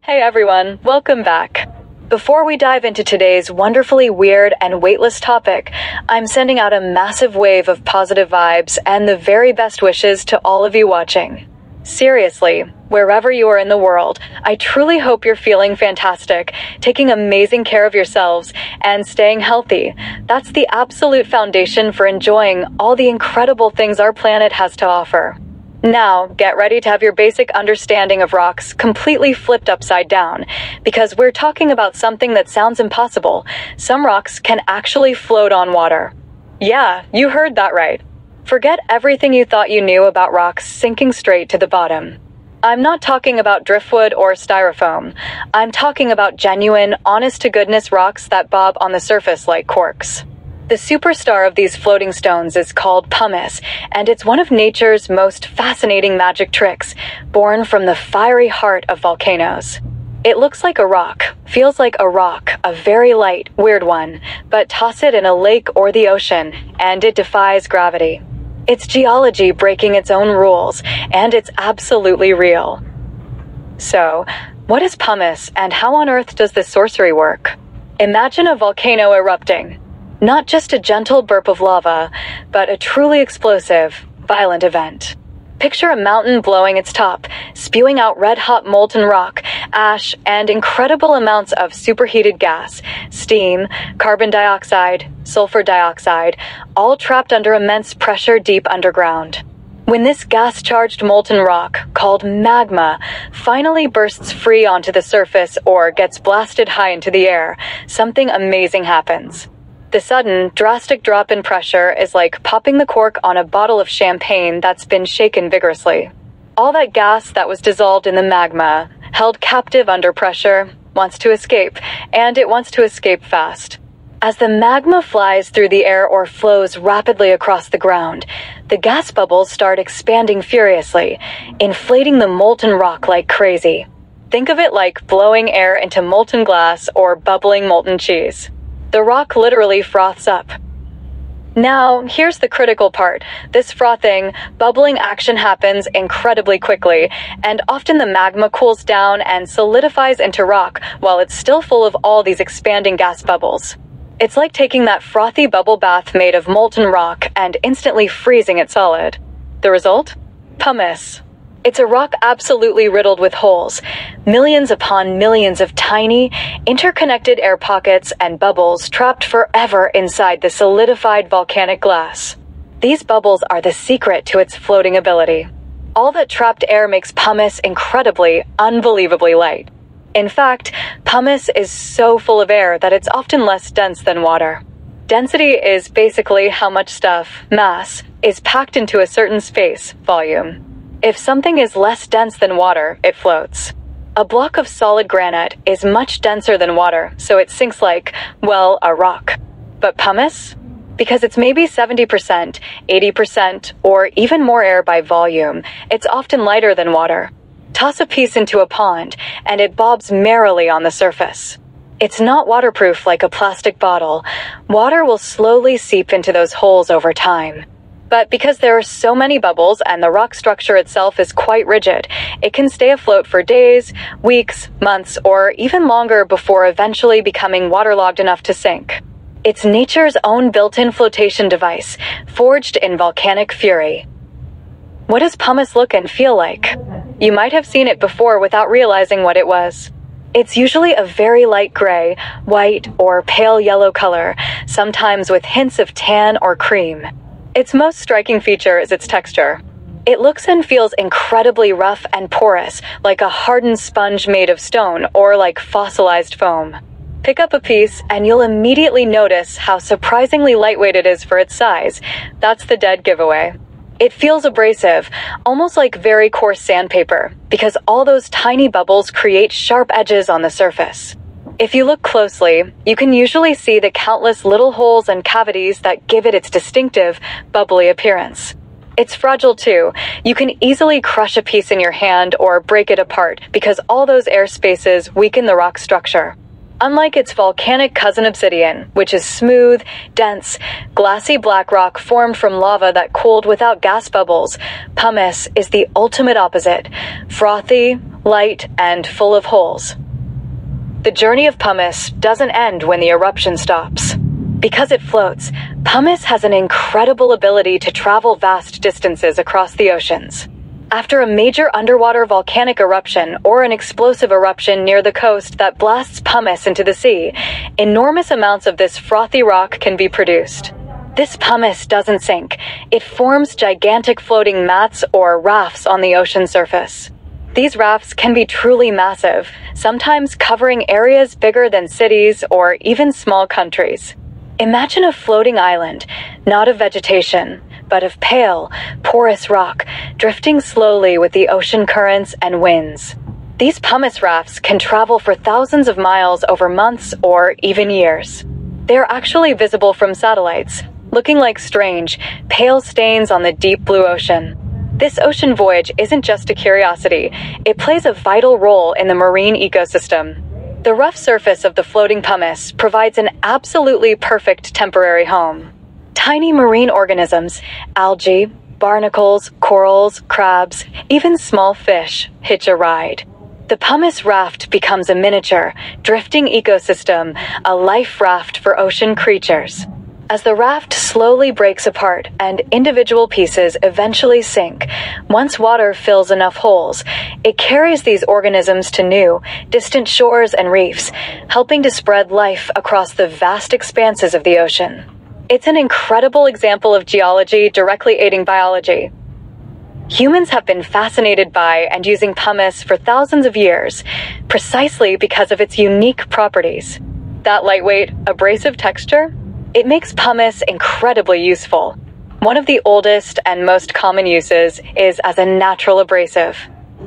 Hey everyone, welcome back. Before we dive into today's wonderfully weird and weightless topic, I'm sending out a massive wave of positive vibes and the very best wishes to all of you watching. Seriously, wherever you are in the world, I truly hope you're feeling fantastic, taking amazing care of yourselves, and staying healthy. That's the absolute foundation for enjoying all the incredible things our planet has to offer. Now, get ready to have your basic understanding of rocks completely flipped upside down, because we're talking about something that sounds impossible. Some rocks can actually float on water. Yeah, you heard that right. Forget everything you thought you knew about rocks sinking straight to the bottom. I'm not talking about driftwood or styrofoam. I'm talking about genuine, honest-to-goodness rocks that bob on the surface like corks. The superstar of these floating stones is called pumice, and it's one of nature's most fascinating magic tricks, born from the fiery heart of volcanoes. It looks like a rock, feels like a rock, a very light, weird one, but toss it in a lake or the ocean, and it defies gravity. It's geology breaking its own rules, and it's absolutely real. So, what is pumice, and how on earth does this sorcery work? Imagine a volcano erupting. Not just a gentle burp of lava, but a truly explosive, violent event. Picture a mountain blowing its top, spewing out red-hot molten rock, ash, and incredible amounts of superheated gas, steam, carbon dioxide, sulfur dioxide, all trapped under immense pressure deep underground. When this gas-charged molten rock, called magma, finally bursts free onto the surface or gets blasted high into the air, something amazing happens. The sudden, drastic drop in pressure is like popping the cork on a bottle of champagne that's been shaken vigorously. All that gas that was dissolved in the magma, held captive under pressure, wants to escape, and it wants to escape fast. As the magma flies through the air or flows rapidly across the ground, the gas bubbles start expanding furiously, inflating the molten rock like crazy. Think of it like blowing air into molten glass or bubbling molten cheese. The rock literally froths up. Now, here's the critical part. This frothing, bubbling action happens incredibly quickly, and often the magma cools down and solidifies into rock while it's still full of all these expanding gas bubbles. It's like taking that frothy bubble bath made of molten rock and instantly freezing it solid. The result? Pumice. It's a rock absolutely riddled with holes, millions upon millions of tiny, interconnected air pockets and bubbles trapped forever inside the solidified volcanic glass. These bubbles are the secret to its floating ability. All that trapped air makes pumice incredibly, unbelievably light. In fact, pumice is so full of air that it's often less dense than water. Density is basically how much stuff, mass, is packed into a certain space, volume. If something is less dense than water, it floats. A block of solid granite is much denser than water, so it sinks like, well, a rock. But pumice? Because it's maybe 70%, 80%, or even more air by volume, it's often lighter than water. Toss a piece into a pond, and it bobs merrily on the surface. It's not waterproof like a plastic bottle. Water will slowly seep into those holes over time. But because there are so many bubbles and the rock structure itself is quite rigid, it can stay afloat for days, weeks, months, or even longer before eventually becoming waterlogged enough to sink. It's nature's own built-in flotation device, forged in volcanic fury. What does pumice look and feel like? You might have seen it before without realizing what it was. It's usually a very light gray, white, or pale yellow color, sometimes with hints of tan or cream. Its most striking feature is its texture. It looks and feels incredibly rough and porous, like a hardened sponge made of stone or like fossilized foam. Pick up a piece and you'll immediately notice how surprisingly lightweight it is for its size. That's the dead giveaway. It feels abrasive, almost like very coarse sandpaper, because all those tiny bubbles create sharp edges on the surface. If you look closely, you can usually see the countless little holes and cavities that give it its distinctive, bubbly appearance. It's fragile too. You can easily crush a piece in your hand or break it apart because all those air spaces weaken the rock structure. Unlike its volcanic cousin obsidian, which is smooth, dense, glassy black rock formed from lava that cooled without gas bubbles, pumice is the ultimate opposite: frothy, light, and full of holes. The journey of pumice doesn't end when the eruption stops. Because it floats, pumice has an incredible ability to travel vast distances across the oceans. After a major underwater volcanic eruption or an explosive eruption near the coast that blasts pumice into the sea, enormous amounts of this frothy rock can be produced. This pumice doesn't sink. It forms gigantic floating mats or rafts on the ocean surface. These rafts can be truly massive, sometimes covering areas bigger than cities or even small countries. Imagine a floating island, not of vegetation, but of pale, porous rock, drifting slowly with the ocean currents and winds. These pumice rafts can travel for thousands of miles over months or even years. They are actually visible from satellites, looking like strange, pale stains on the deep blue ocean. This ocean voyage isn't just a curiosity, it plays a vital role in the marine ecosystem. The rough surface of the floating pumice provides an absolutely perfect temporary home. Tiny marine organisms, algae, barnacles, corals, crabs, even small fish, hitch a ride. The pumice raft becomes a miniature, drifting ecosystem, a life raft for ocean creatures. As the raft slowly breaks apart and individual pieces eventually sink, once water fills enough holes, it carries these organisms to new, distant shores and reefs, helping to spread life across the vast expanses of the ocean. It's an incredible example of geology directly aiding biology. Humans have been fascinated by and using pumice for thousands of years, precisely because of its unique properties. That lightweight, abrasive texture? It makes pumice incredibly useful. One of the oldest and most common uses is as a natural abrasive.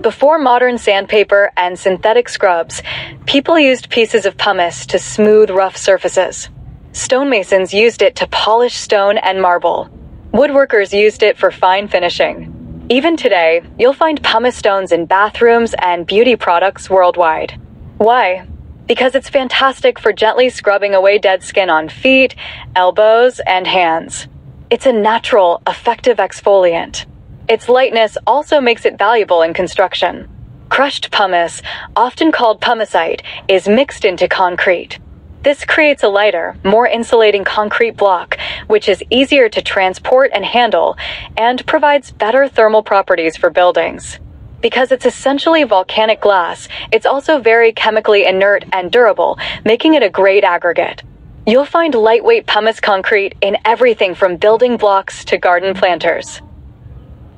Before modern sandpaper and synthetic scrubs, people used pieces of pumice to smooth rough surfaces. Stonemasons used it to polish stone and marble. Woodworkers used it for fine finishing. Even today, you'll find pumice stones in bathrooms and beauty products worldwide. Why? Because it's fantastic for gently scrubbing away dead skin on feet, elbows, and hands. It's a natural, effective exfoliant. Its lightness also makes it valuable in construction. Crushed pumice, often called pumicite, is mixed into concrete. This creates a lighter, more insulating concrete block, which is easier to transport and handle, and provides better thermal properties for buildings. Because it's essentially volcanic glass, it's also very chemically inert and durable, making it a great aggregate. You'll find lightweight pumice concrete in everything from building blocks to garden planters.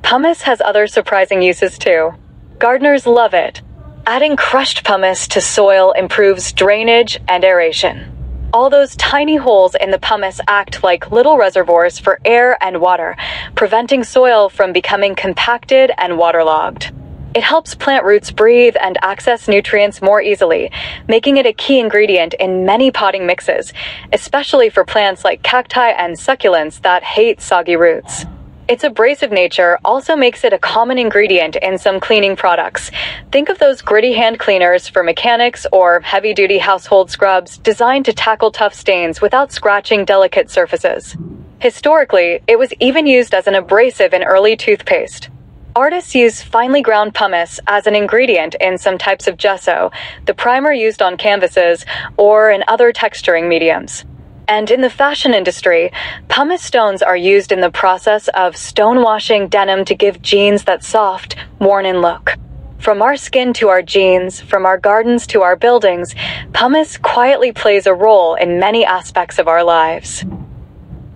Pumice has other surprising uses too. Gardeners love it. Adding crushed pumice to soil improves drainage and aeration. All those tiny holes in the pumice act like little reservoirs for air and water, preventing soil from becoming compacted and waterlogged. It helps plant roots breathe and access nutrients more easily, making it a key ingredient in many potting mixes, especially for plants like cacti and succulents that hate soggy roots. Its abrasive nature also makes it a common ingredient in some cleaning products. Think of those gritty hand cleaners for mechanics or heavy-duty household scrubs designed to tackle tough stains without scratching delicate surfaces. Historically, it was even used as an abrasive in early toothpaste. Artists use finely ground pumice as an ingredient in some types of gesso, the primer used on canvases, or in other texturing mediums. And in the fashion industry, pumice stones are used in the process of stonewashing denim to give jeans that soft, worn-in look. From our skin to our jeans, from our gardens to our buildings, pumice quietly plays a role in many aspects of our lives.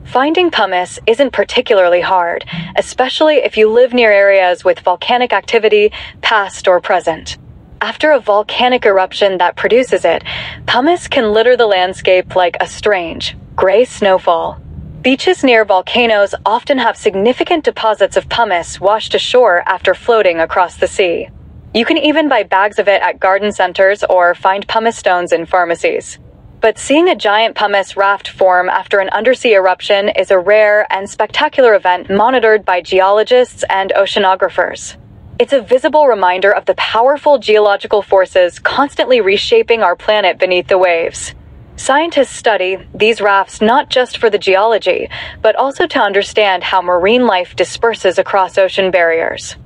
Finding pumice isn't particularly hard, especially if you live near areas with volcanic activity, past or present. After a volcanic eruption that produces it, pumice can litter the landscape like a strange, gray snowfall. Beaches near volcanoes often have significant deposits of pumice washed ashore after floating across the sea. You can even buy bags of it at garden centers or find pumice stones in pharmacies. But seeing a giant pumice raft form after an undersea eruption is a rare and spectacular event monitored by geologists and oceanographers. It's a visible reminder of the powerful geological forces constantly reshaping our planet beneath the waves. Scientists study these rafts not just for the geology, but also to understand how marine life disperses across ocean barriers.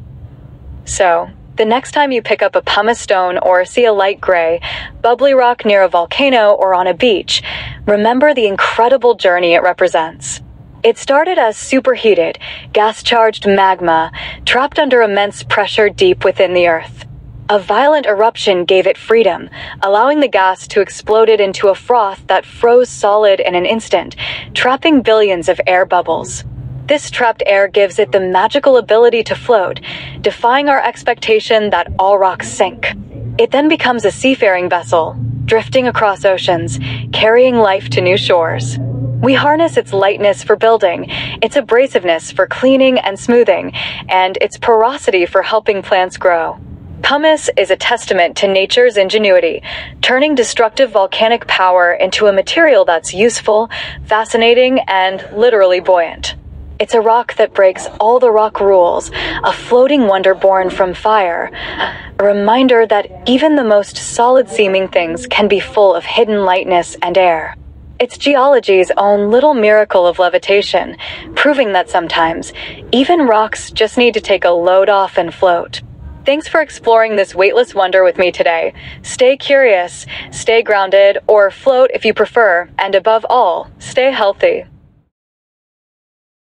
So, the next time you pick up a pumice stone or see a light gray, bubbly rock near a volcano or on a beach, remember the incredible journey it represents. It started as superheated, gas-charged magma trapped under immense pressure deep within the Earth. A violent eruption gave it freedom, allowing the gas to explode it into a froth that froze solid in an instant, trapping billions of air bubbles. This trapped air gives it the magical ability to float, defying our expectation that all rocks sink. It then becomes a seafaring vessel, drifting across oceans, carrying life to new shores. We harness its lightness for building, its abrasiveness for cleaning and smoothing, and its porosity for helping plants grow. Pumice is a testament to nature's ingenuity, turning destructive volcanic power into a material that's useful, fascinating, and literally buoyant. It's a rock that breaks all the rock rules, a floating wonder born from fire, a reminder that even the most solid-seeming things can be full of hidden lightness and air. It's geology's own little miracle of levitation, proving that sometimes, even rocks just need to take a load off and float. Thanks for exploring this weightless wonder with me today. Stay curious, stay grounded, or float if you prefer, and above all, stay healthy.